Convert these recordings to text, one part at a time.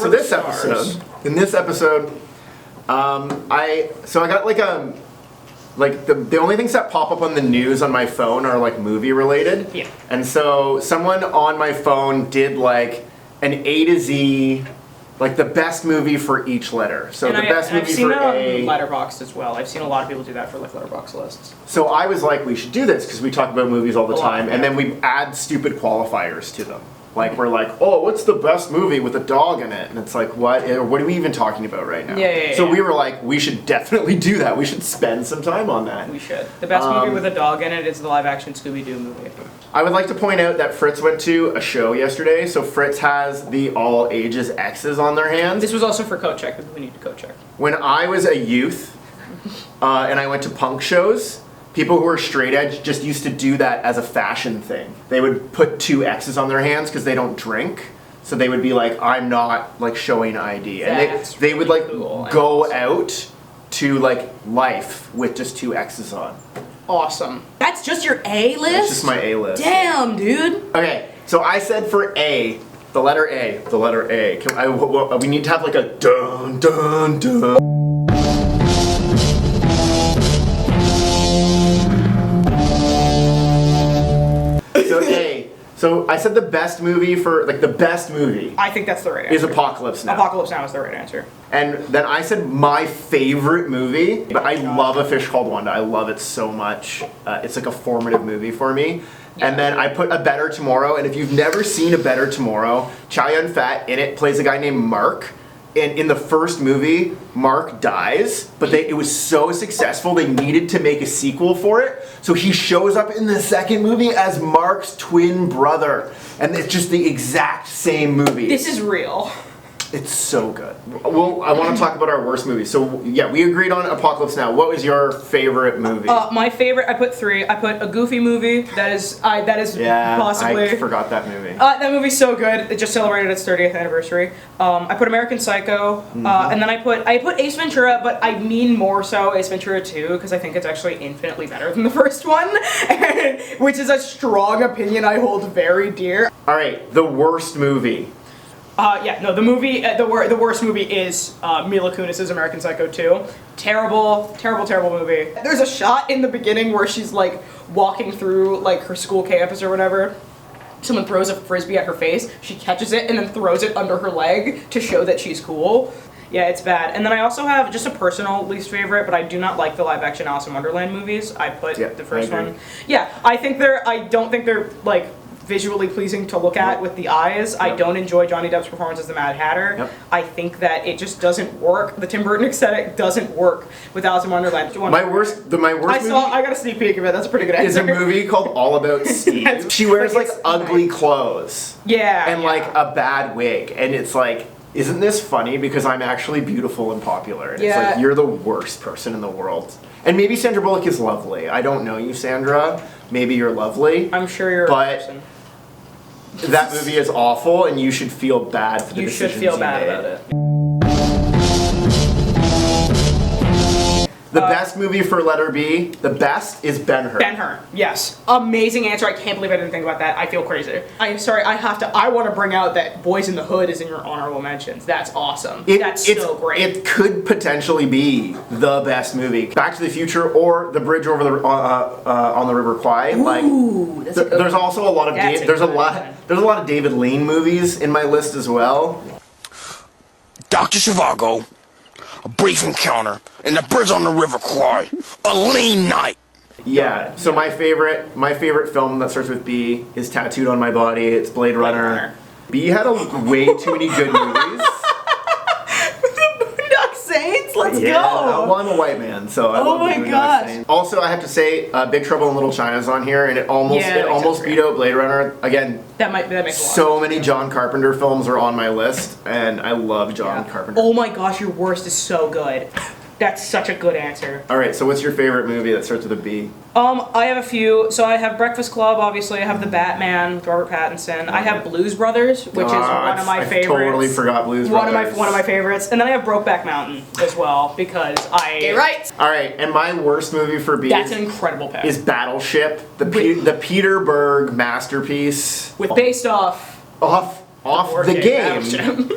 so this episode, in this episode, I got like the only things that pop up on the news on my phone are like movie related. Yeah. And so someone on my phone did like an A to Z, like the best movie for each letter. So and the best movie I've seen for it on A. Letterboxd as well. I've seen a lot of people do that for like Letterboxd lists. So I was like, we should do this because we talk about movies all the A lot, time, yeah. and then we add stupid qualifiers to them. Like we're like, oh, what's the best movie with a dog in it? And it's like, what? What are we even talking about right now? Yeah. So we were like, we should definitely do that. We should spend some time on that. We should. The best movie with a dog in it is the live-action Scooby-Doo movie. I would like to point out that Fritz went to a show yesterday, so Fritz has the all ages X's on their hands. This was also for Coat Check, but we need to Coat Check. When I was a youth, and I went to punk shows, people who were straight edge just used to do that as a fashion thing. They would put 2 X's on their hands because they don't drink. So they would be like, I'm not like showing ID. And they would like cool. go out to like life with just 2 X's on. Awesome. That's just your A list? That's just my A list. Damn, dude. Okay, so I said for A, the letter A. We need to have like a dun dun dun. So A. So I said the best movie for, like the best movie I think that's the right answer. is Apocalypse Now. Apocalypse Now is the right answer. And then I said my favorite movie, but I love A Fish Called Wanda. I love it so much. It's like a formative movie for me. Yeah. And then I put A Better Tomorrow, and if you've never seen A Better Tomorrow, Chow Yun-fat in it plays a guy named Mark. And in the first movie, Mark dies, but it was so successful they needed to make a sequel for it. So he shows up in the second movie as Mark's twin brother. And it's just the exact same movie. This is real. It's so good. Well, I want to talk about our worst movies. So yeah, we agreed on Apocalypse Now. What was your favorite movie? My favorite, I put 3. I put a Goofy movie. That is possibly. I forgot that movie. That movie's so good. It just celebrated its 30th anniversary. I put American Psycho, and then I put Ace Ventura, but I mean more so Ace Ventura 2 because I think it's actually infinitely better than the first one, which is a strong opinion I hold very dear. All right, the worst movie. The movie, the worst movie is Mila Kunis's American Psycho 2. Terrible movie. There's a shot in the beginning where she's like walking through like her school campus or whatever. Someone throws a frisbee at her face. She catches it and then throws it under her leg to show that she's cool. Yeah, it's bad. And then I also have just a personal least favorite, but I do not like the live-action Alice in Wonderland movies. I put the first one. Yeah, I don't think they're like visually pleasing to look at with the eyes. Yep. I don't enjoy Johnny Depp's performance as the Mad Hatter. Yep. I think that it just doesn't work. The Tim Burton aesthetic doesn't work with Alice in Wonderland. My worst movie. I got a sneak peek of it. That's a pretty good answer. Is a movie called All About Steve. She wears like ugly clothes. Yeah. And like a bad wig, and it's like, isn't this funny? Because I'm actually beautiful and popular. And it's like, you're the worst person in the world. And maybe Sandra Bullock is lovely. I don't know you, Sandra. Maybe you're lovely. I'm sure you're a person. That movie is awful, and you should feel bad for the decisions you made. You should feel bad about it. The best movie for letter B, the best is Ben-Hur. Ben-Hur, yes. Amazing answer. I can't believe I didn't think about that. I feel crazy. I want to bring out that Boys in the Hood is in your honorable mentions. That's awesome. That's so great. It could potentially be the best movie. Back to the Future or The Bridge over the on the River Kwai. Ooh, that's a good there's one. also a lot of there's a lot of David Lean movies in my list as well. Dr. Zhivago, A Brief Encounter, and The Bridge on the River Kwai, A Lean Night. Yeah, so my favorite film that starts with B is Tattooed on My Body. It's Blade Runner. B had way too many good movies. Boondock Saints, let's go. Well, I'm a white man, so I love the Boondock gosh. Saints. Also, I have to say, Big Trouble in Little China's on here, and it almost beat out Blade Runner. Again, that makes a lot. So many John Carpenter films are on my list, and I love John Carpenter. Oh my gosh, your worst is so good. That's such a good answer. All right, so what's your favorite movie that starts with a B? I have a few. So I have Breakfast Club, obviously. I have The Batman with Robert Pattinson. I have Blues Brothers, which is one of my favorites. I totally forgot Blues Brothers. One of my favorites. And then I have Brokeback Mountain as well, because You're right. All right, and my worst movie for B that's an incredible pick. is Battleship, the Peter Berg masterpiece. Based off Off the game.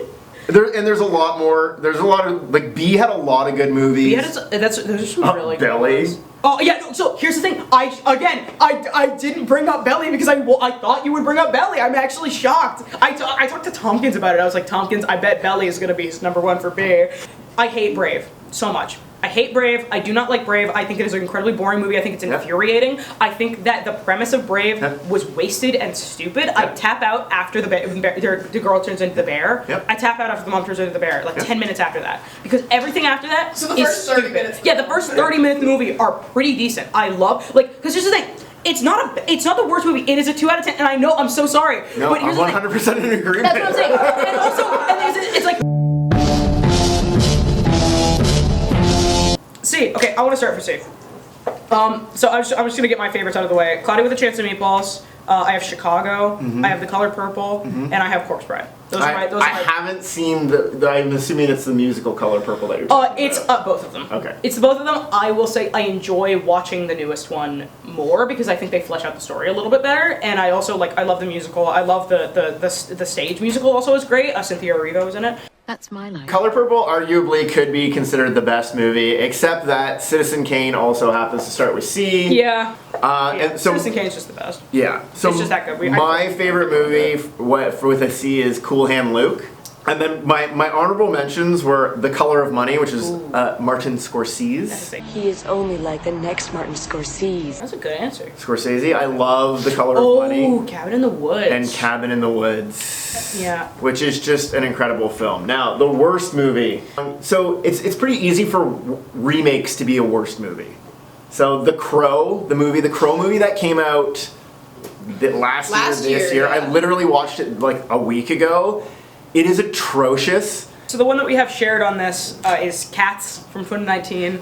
There's a lot more. There's a lot of like B had a lot of good movies. Yeah, those are some really good Belly. ones. Oh yeah, no, so here's the thing. I didn't bring up Belly because I thought you would bring up Belly. I'm actually shocked. I talked to Tompkins about it. I was like, Tompkins, I bet Belly is gonna be his #1 for B. I hate Brave so much. I hate Brave. I do not like Brave. I think it is an incredibly boring movie. I think it's infuriating. I think that the premise of Brave was wasted and stupid. I tap out after the girl turns into the bear. Yep. I tap out after the mom turns into the bear, like 10 minutes after that. Because everything after that So the is first 30 stupid. minutes. Yeah, the first 30 minutes of the movie are pretty decent. I love, like, because here's the thing. It's not the worst movie. It is a 2 out of 10, and I know, I'm so sorry. No, but here's I'm the thing. 100% in agreement. That's what I'm saying. And also, it's like. C. Okay, I want to start for C. So I'm just gonna get my favorites out of the way. Cloudy with a Chance of Meatballs. I have Chicago. I have The Color Purple, and I have Corpse Bride. Those are my. I haven't seen the. I'm assuming it's the musical Color Purple that you're talking It's about. both of them. Okay. It's both of them. I will say I enjoy watching the newest one more because I think they flesh out the story a little bit better, and I also I love the musical. I love the stage musical also is great. Cynthia Erivo was in it. That's my life. Color Purple arguably could be considered the best movie, except that Citizen Kane also happens to start with C. Yeah. And so Citizen Kane's just the best. yeah, so It's just that good. My favorite movie with a C is Cool Hand Luke. And then my honorable mentions were The Color of Money, which is Martin Scorsese. He is only like the next Martin Scorsese. That's a good answer. Scorsese. I love The Color of Money Oh, Cabin in the Woods. and Cabin in the Woods. Yeah. Which is just an incredible film. Now, the worst movie. So it's pretty easy for remakes to be a worst movie. So The Crow movie that came out last year, this year. yeah. I literally watched it like a week ago. It is atrocious. So the one that we have shared on this is Cats from 2019.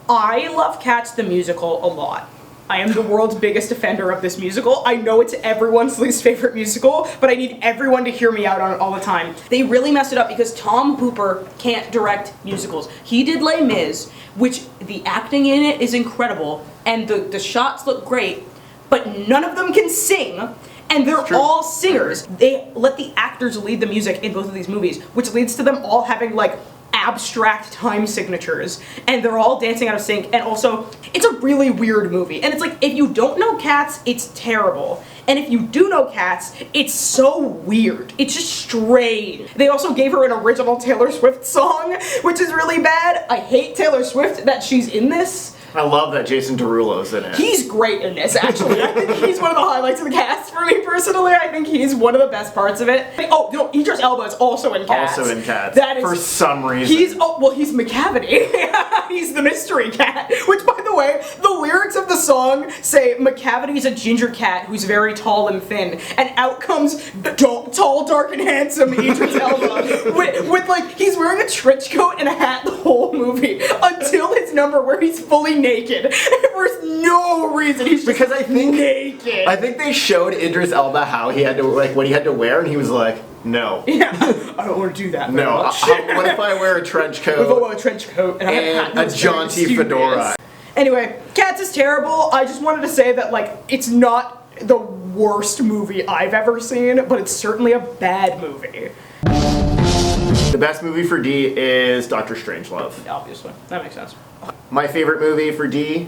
I love Cats the musical a lot. I am the world's biggest defender of this musical. I know it's everyone's least favorite musical, but I need everyone to hear me out on it all the time. They really messed it up because Tom Hooper can't direct musicals. He did Les Mis, which the acting in it is incredible, and the shots look great, but none of them can sing. And they're all singers. They let the actors lead the music in both of these movies, which leads to them all having like abstract time signatures, and they're all dancing out of sync. And also, it's a really weird movie. And it's like, if you don't know Cats, it's terrible. And if you do know Cats, it's so weird. It's just strange. They also gave her an original Taylor Swift song, which is really bad. I hate Taylor Swift that she's in this. I love that Jason Derulo's in it. He's great in this, actually. I think he's one of the highlights of the cast for me personally. I think he's one of the best parts of it. Oh, no, Idris Elba is also in Cats. Also in Cats. That is, for some reason. he's McCavity. He's the mystery cat. Which, by the way, the lyrics of the song say McCavity's a ginger cat who's very tall and thin, and out comes tall, dark, and handsome Idris Elba with like he's wearing a trench coat and a hat the whole movie until his number where he's fully naked. For no reason. He's just Because I think naked. I think they showed Idris Elba how he had to what he had to wear, and he was like, no. Yeah, I don't want to do that. very No, much. what if I wear a trench With coat a trench coat and, I have and hat a that's jaunty very fedora? Anyway, Cats is terrible. I just wanted to say that like it's not the worst movie I've ever seen, but it's certainly a bad movie. The best movie for D is Doctor Strangelove. Obviously, that makes sense. My favorite movie for D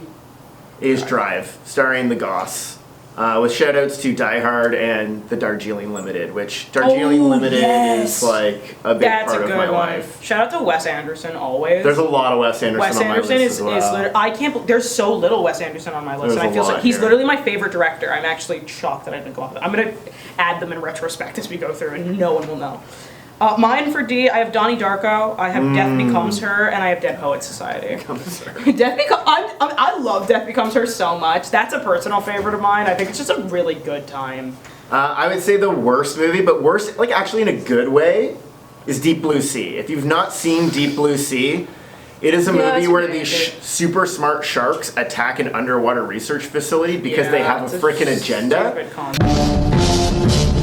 is Drive, starring the Goss. With shoutouts to Die Hard and the Darjeeling Limited, which Darjeeling Oh, Limited yes. is like a big That's part a of good my one. life. Shout out to Wes Anderson always. There's a lot of Wes Anderson Wes on my Anderson list is as well. literally, I can't believe there's so little Wes Anderson on my list, There's and I a feel lot like he's here. literally my favorite director. I'm actually shocked that I didn't go off of that. I'm gonna add them in retrospect as we go through, and no one will know. Mine for D, I have Donnie Darko, I have Death Becomes Her, and I have Dead Poets Society. I love Death Becomes Her so much. That's a personal favorite of mine. I think it's just a really good time. I would say the worst movie, but worst, like actually in a good way, is Deep Blue Sea. If you've not seen Deep Blue Sea, it is a Yeah, movie it's where really these good. super smart sharks attack an underwater research facility because they have it's a freaking agenda. stupid concept.